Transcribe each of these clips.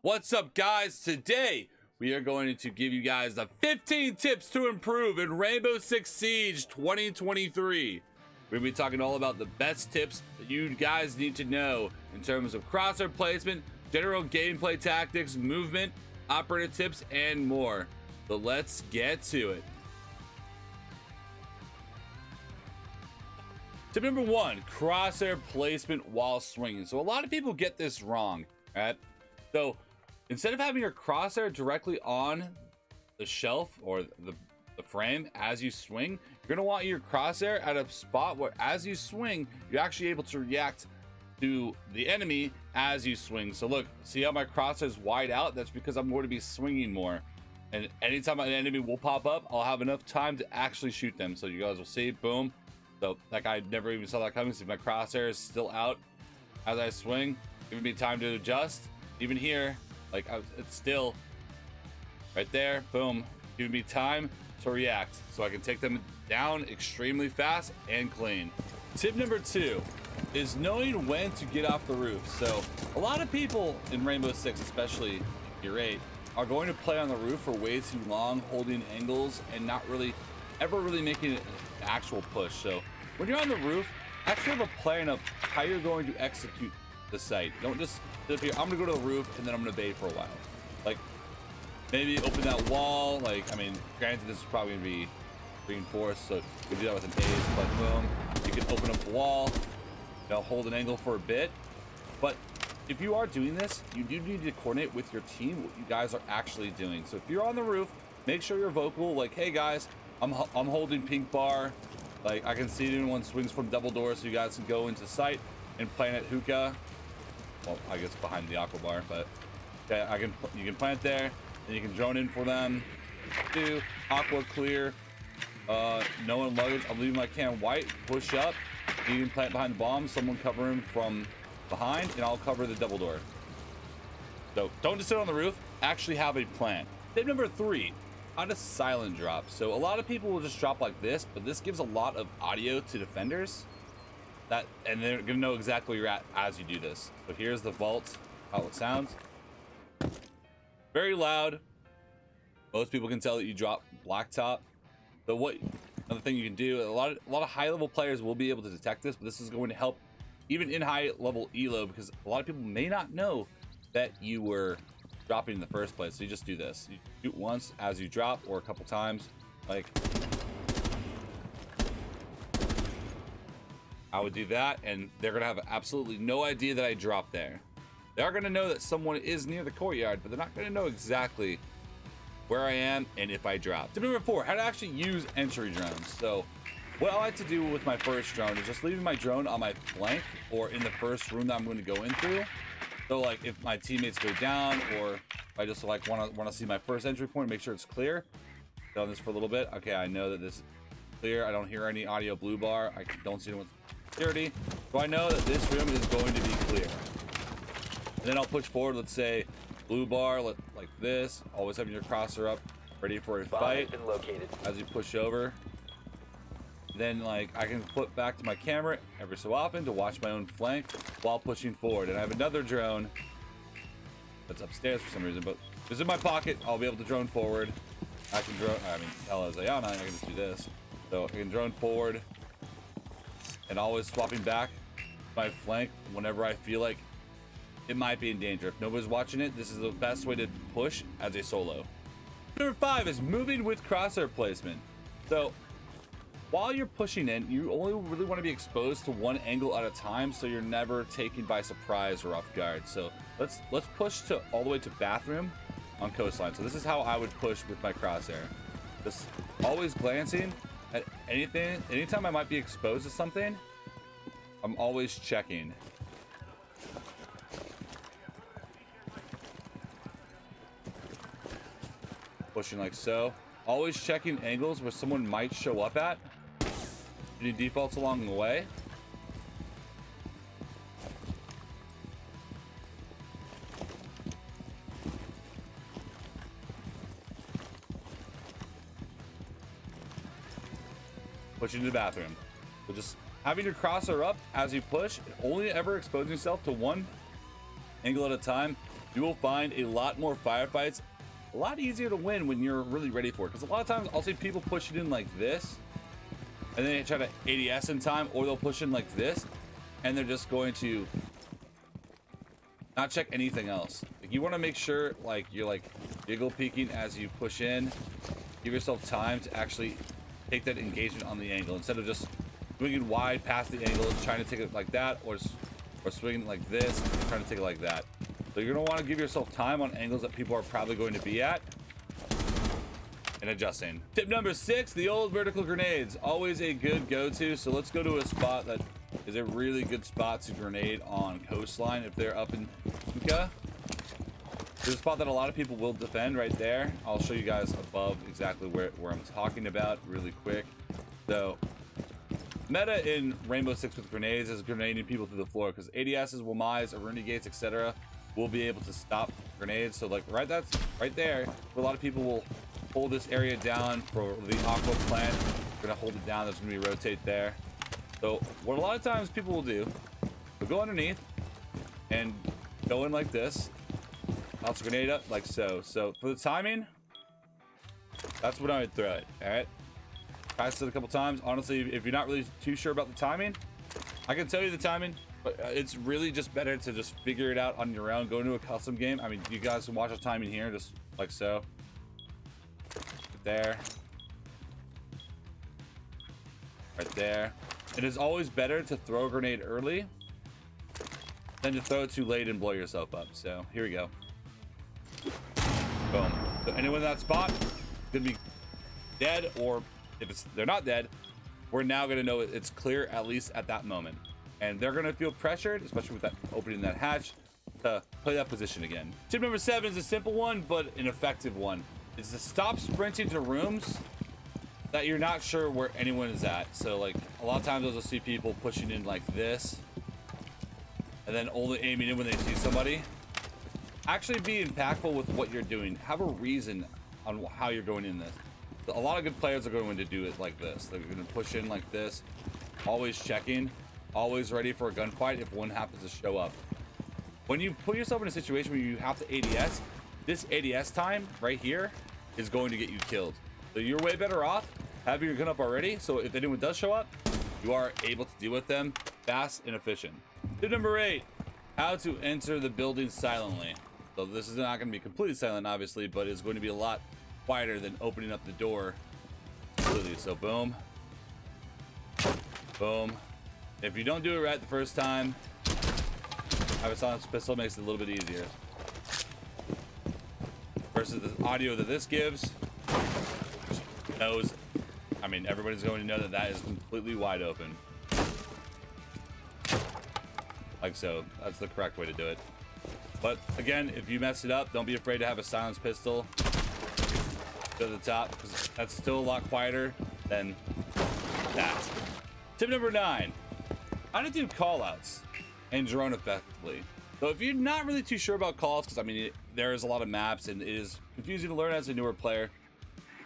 What's up, guys? Today we are going to give you guys the 15 tips to improve in Rainbow Six Siege 2023. We're going to be talking all about the best tips that you guys need to know in terms of crosshair placement, general gameplay tactics, movement, operator tips, and more. So let's get to it. Tip number 1, crosshair placement while swinging. So a lot of people get this wrong, right? So instead of having your crosshair directly on the shelf or the frame as you swing, you're going to want your crosshair at a spot where as you swing, you're actually able to react to the enemy as you swing. So look, see how my crosshair is wide out? That's because I'm going to be swinging more. And anytime an enemy will pop up, I'll have enough time to actually shoot them. So you guys will see, boom. So that guy never even saw that coming. See, my crosshair is still out as I swing, giving me time to adjust. Even here, like it's still right there, boom, giving me time to react so I can take them down extremely fast and clean. Tip number 2 is knowing when to get off the roof. So a lot of people in Rainbow Six, especially Year 8, are going to play on the roof for way too long, holding angles and not really ever making an actual push. So when you're on the roof, actually have a plan of how you're going to execute the site. Don't just sit here, I'm gonna go to the roof and then I'm gonna bait for a while. Like maybe open that wall. Like, I mean, granted this is probably gonna be reinforced, so you can do that with an ace, but boom, you can open up the wall, you know, hold an angle for a bit. But if you are doing this, you do need to coordinate with your team what you guys are actually doing. So if you're on the roof, make sure you're vocal, like, hey guys, I'm holding pink bar, like I can see anyone swings from double door, so you guys can go into sight and plant at hookah. Well, I guess behind the aqua bar, but okay, you can plant there, and you can drone in for them. Do aqua clear, no one luggage. I'm leaving my cam white. Push up. You can plant behind the bomb. Someone cover him from behind, and I'll cover the double door. So don't just sit on the roof. Actually have a plan. Tip number 3. How to silent drop. So a lot of people will just drop like this, but this gives a lot of audio to defenders. And they're gonna know exactly where you're at as you do this. So here's the vault, how it sounds. Very loud. Most people can tell that you drop blacktop. So what another thing you can do, a lot of high level players will be able to detect this, but this is going to help even in high level elo, because a lot of people may not know that you were dropping in the first place. So you just do this. You shoot once as you drop, or a couple times. Like I would do that, and they're gonna have absolutely no idea that I dropped there. They are gonna know that someone is near the courtyard, but they're not gonna know exactly where I am and if I drop. Tip number 4, how to actually use entry drones. So what I like to do with my first drone is just leaving my drone on my flank or in the first room that I'm going to go into. So like if my teammates go down, or if I just like want to see my first entry point, make sure it's clear. Done this for a little bit. Okay, I know that this is clear. I don't hear any audio blue bar. I don't see anyone security, so I know that this room is going to be clear. And then I'll push forward. Let's say blue bar, like this. Always having your crosser up, ready for a fight. As you push over, then like I can flip back to my camera every so often to watch my own flank while pushing forward. And I have another drone that's upstairs for some reason, but if it's in my pocket, I'll be able to drone forward. I can drone. I mean, hell, as Ayana, I can just do this. So I can drone forward. And always swapping back my flank whenever I feel like it might be in danger. If nobody's watching it, this is the best way to push as a solo. Number 5 is moving with crosshair placement. So while you're pushing in, you only really want to be exposed to one angle at a time, so you're never taken by surprise or off guard. So let's push to all the way to bathroom on coastline. So this is how I would push with my crosshair. Just always glancing at anything. Anytime I might be exposed to something, I'm always checking. Pushing like so. Always checking angles where someone might show up at. Any defaults along the way. Pushing to the bathroom. So just having your crosshair up as you push, only ever exposing yourself to one angle at a time, you will find a lot more firefights, a lot easier to win when you're really ready for it. Because a lot of times I'll see people push it in like this, and then they try to ADS in time, or they'll push in like this, and they're just going to not check anything else. Like, you want to make sure like you're like jiggle peeking as you push in. Give yourself time to actually take that engagement on the angle instead of just swinging wide past the angle and trying to take it like that, or swinging like this and trying to take it like that. So you're going to want to give yourself time on angles that people are probably going to be at and adjusting. Tip number 6, the old vertical grenades. Always a good go-to. So let's go to a spot that is a really good spot to grenade on coastline if they're up in Puka. There's a spot that a lot of people will defend right there. I'll show you guys above exactly where I'm talking about really quick. So meta in Rainbow Six with grenades is grenading people through the floor, because ADSs, Wamais, Aruni gates, etc. will be able to stop grenades. So like that's right there where a lot of people will hold this area down for the aqua plant. We're gonna hold it down. There's gonna be a rotate there. So what a lot of times people will do, they'll go underneath and go in like this, bounce a grenade up like so. So for the timing, that's when I would throw it. All right, practice it a couple times. Honestly, if you're not really too sure about the timing, I can tell you the timing, but it's really just better to just figure it out on your own. Go into a custom game. I mean, you guys can watch the timing here, just like so. There, right there. It is always better to throw a grenade early than to throw it too late and blow yourself up. So here we go. Boom. So anyone in that spot gonna be dead, or if they're not dead, we're now gonna know it's clear at least at that moment, and they're gonna feel pressured, especially with that opening that hatch, to play that position again. Tip number 7 is a simple one but an effective one. Is to stop sprinting to rooms that you're not sure where anyone is at. So like a lot of times you'll see people pushing in like this and then only aiming in when they see somebody. Actually be impactful with what you're doing. Have a reason on how you're going in this. A lot of good players are going to do it like this. They're going to push in like this, always checking, always ready for a gunfight if one happens to show up. When you put yourself in a situation where you have to ADS, this ADS time right here is going to get you killed. So you're way better off having your gun up already, so if anyone does show up, you are able to deal with them fast and efficient. Tip number 8, how to enter the building silently. So this is not going to be completely silent, obviously, but it's going to be a lot quieter than opening up the door completely. So boom, boom. If you don't do it right the first time, have a silenced pistol, makes it a little bit easier. Versus the audio that this gives, knows, I mean, everybody's going to know that that is completely wide open. Like so. That's the correct way to do it. But again, if you mess it up, don't be afraid to have a silenced pistol to the top, because that's still a lot quieter than that. Tip number 9, how to do callouts and drone effectively. So if you're not really too sure about calls, because I mean there is a lot of maps and it is confusing to learn as a newer player,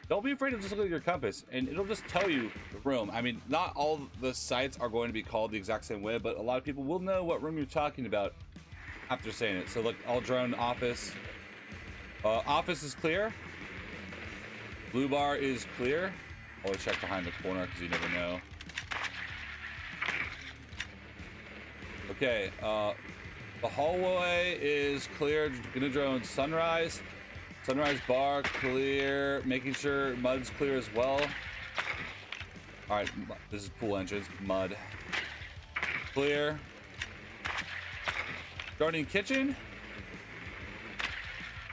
don't be afraid to just look at your compass and it'll just tell you the room. I mean, not all the sites are going to be called the exact same way, but a lot of people will know what room you're talking about after saying it. So look, all drone office. Office is clear. Blue bar is clear. Always check behind the corner because you never know. Okay, the hallway is clear. Gonna drone sunrise. Sunrise bar clear. Making sure mud's clear as well. All right, this is pool entrance. Mud clear. Droning kitchen.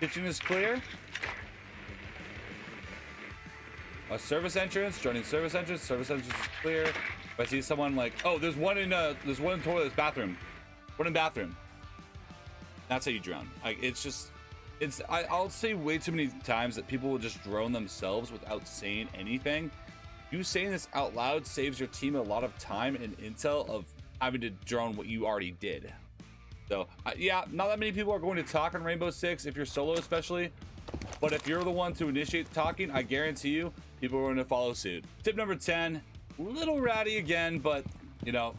Kitchen is clear. A service entrance. Droning service entrance. Service entrance is clear. If I see someone like, oh, there's one in toilet, bathroom. One in bathroom. That's how you drone. Like, it's just, I'll say way too many times that people will just drone themselves without saying anything. You saying this out loud saves your team a lot of time and intel of having to drone what you already did. So yeah, not that many people are going to talk on Rainbow Six if you're solo especially, but if you're the one to initiate talking, I guarantee you people are going to follow suit. Tip number 10, a little ratty again, but you know,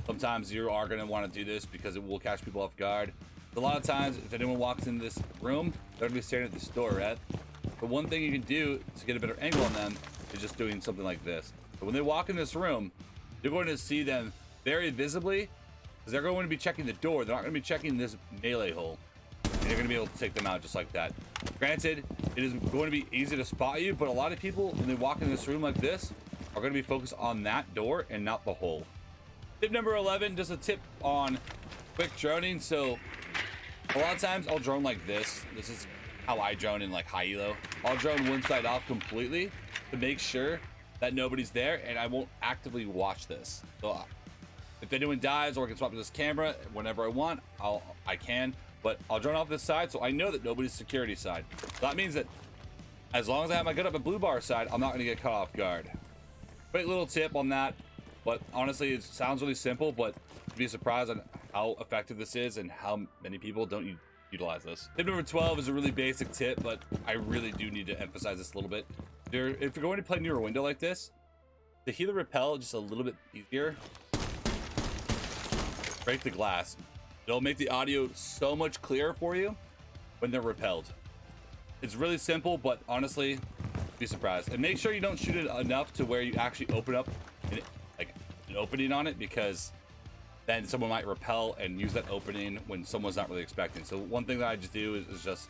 sometimes you are going to want to do this because it will catch people off guard. A lot of times, if anyone walks into this room, they're gonna be staring at this door, right? But one thing you can do to get a better angle on them is just doing something like this. So when they walk in this room, you're going to see them very visibly, because they're going to be checking the door. They're not going to be checking this melee hole. And you're going to be able to take them out just like that. Granted, it is going to be easy to spot you, but a lot of people, when they walk in this room like this, are going to be focused on that door and not the hole. Tip number 11, just a tip on quick droning. So a lot of times I'll drone like this. This is how I drone in like high elo. I'll drone one side off completely to make sure that nobody's there, and I won't actively watch this. So if anyone dies or I can swap to this camera whenever I want, I can, but I'll drone off this side so I know that nobody's security side. So that means that as long as I have my gun up at blue bar side, I'm not going to get caught off guard. Quick little tip on that, but honestly, it sounds really simple, but you'd be surprised on how effective this is and how many people don't utilize this. Tip number 12 is a really basic tip, but I really do need to emphasize this a little bit. If you're going to play near a window like this, to heal the repel just a little bit easier, break the glass. It'll make the audio so much clearer for you when they're repelled. It's really simple, but honestly, be surprised. And make sure you don't shoot it enough to where you actually open up like an opening on it, because then someone might repel and use that opening when someone's not really expecting. So one thing that I just do is just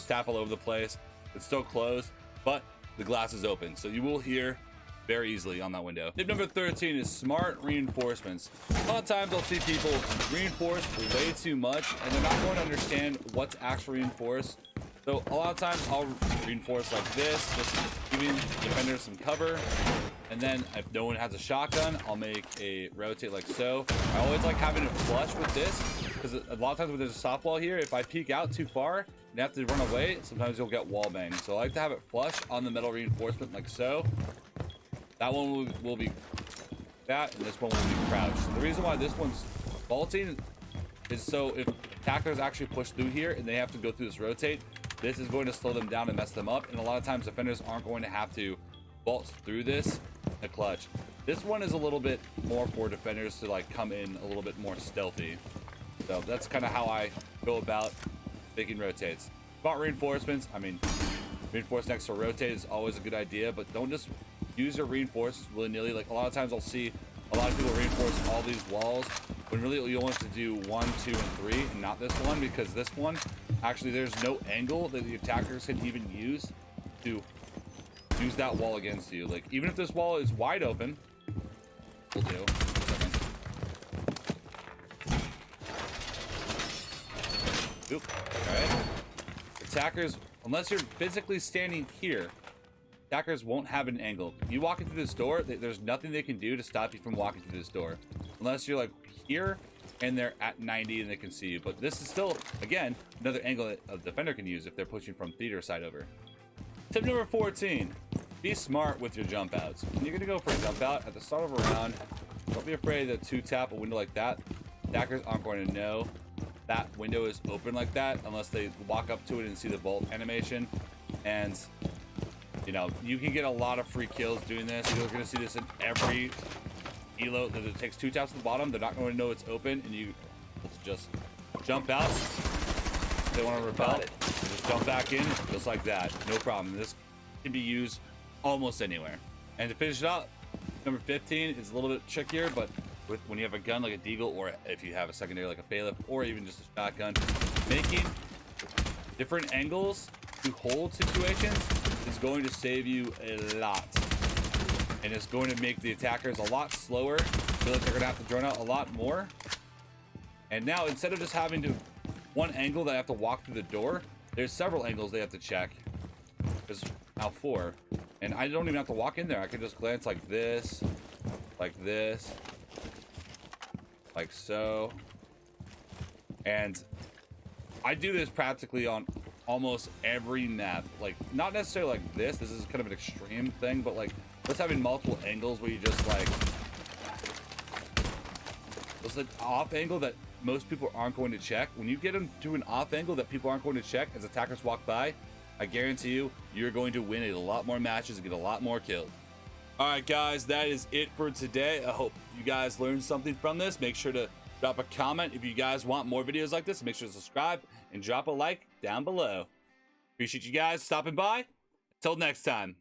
tap all over the place. It's still closed, but the glass is open, so you will hear very easily on that window. Tip number 13 is smart reinforcements. A lot of times I'll see people reinforce way too much and they're not going to understand what's actually reinforced. So a lot of times I'll reinforce like this, just giving defenders some cover. And then if no one has a shotgun, I'll make a rotate like so. I always like having it flush with this, because a lot of times when there's a soft wall here, if I peek out too far and have to run away, sometimes you'll get wall bang. So I like to have it flush on the metal reinforcement like so. That one will be that, and this one will be crouched. The reason why this one's vaulting is so if attackers actually push through here and they have to go through this rotate, this is going to slow them down and mess them up. And a lot of times defenders aren't going to have to vault through this a clutch. This one is a little bit more for defenders to like come in a little bit more stealthy. So that's kind of how I go about making rotates. About reinforcements, I mean, reinforce next to rotate is always a good idea, but don't just use your reinforce willy-nilly. Like a lot of times I'll see a lot of people reinforce all these walls when really you want to do 1, 2, and 3 and not this one, because this one actually there's no angle that the attackers can even use to use that wall against you. Like even if this wall is wide open, will do. Oop. All right. Attackers, unless you're physically standing here, attackers won't have an angle. You walk into this door, there's nothing they can do to stop you from walking through this door, unless you're like here and they're at 90 and they can see you. But this is still, again, another angle that a defender can use if they're pushing from theater side over. Tip number 14, be smart with your jump outs. When you're gonna go for a jump out at the start of a round, don't be afraid to two tap a window like that. Attackers aren't going to know that window is open like that unless they walk up to it and see the bolt animation. And you know, you can get a lot of free kills doing this. You're going to see this in every elo that it takes 2 taps at the bottom. They're not going to know it's open, and you just jump out. They want to repel it. Just jump back in, just like that. No problem. This can be used almost anywhere. And to finish it up, number 15 is a little bit trickier, but when you have a gun like a deagle, or if you have a secondary like a bailiff, or even just a shotgun, making different angles to hold situations is going to save you a lot, and it's going to make the attackers a lot slower, so that they're going to have to drone out a lot more. And now instead of just having to one angle that I have to walk through the door, there's several angles they have to check. There's now 4, and I don't even have to walk in there. I can just glance like this, like so, and I do this practically on almost every map. Like not necessarily like this is kind of an extreme thing, but like just having multiple angles where you just like it's an off angle that most people aren't going to check. When you get into an off angle that people aren't going to check as attackers walk by, I guarantee you you're going to win a lot more matches and get a lot more kills. All right guys, that is it for today. I hope you guys learned something from this. Make sure to Drop a comment if you guys want more videos like this. Make sure to subscribe and drop a like down below. Appreciate you guys stopping by. Until next time.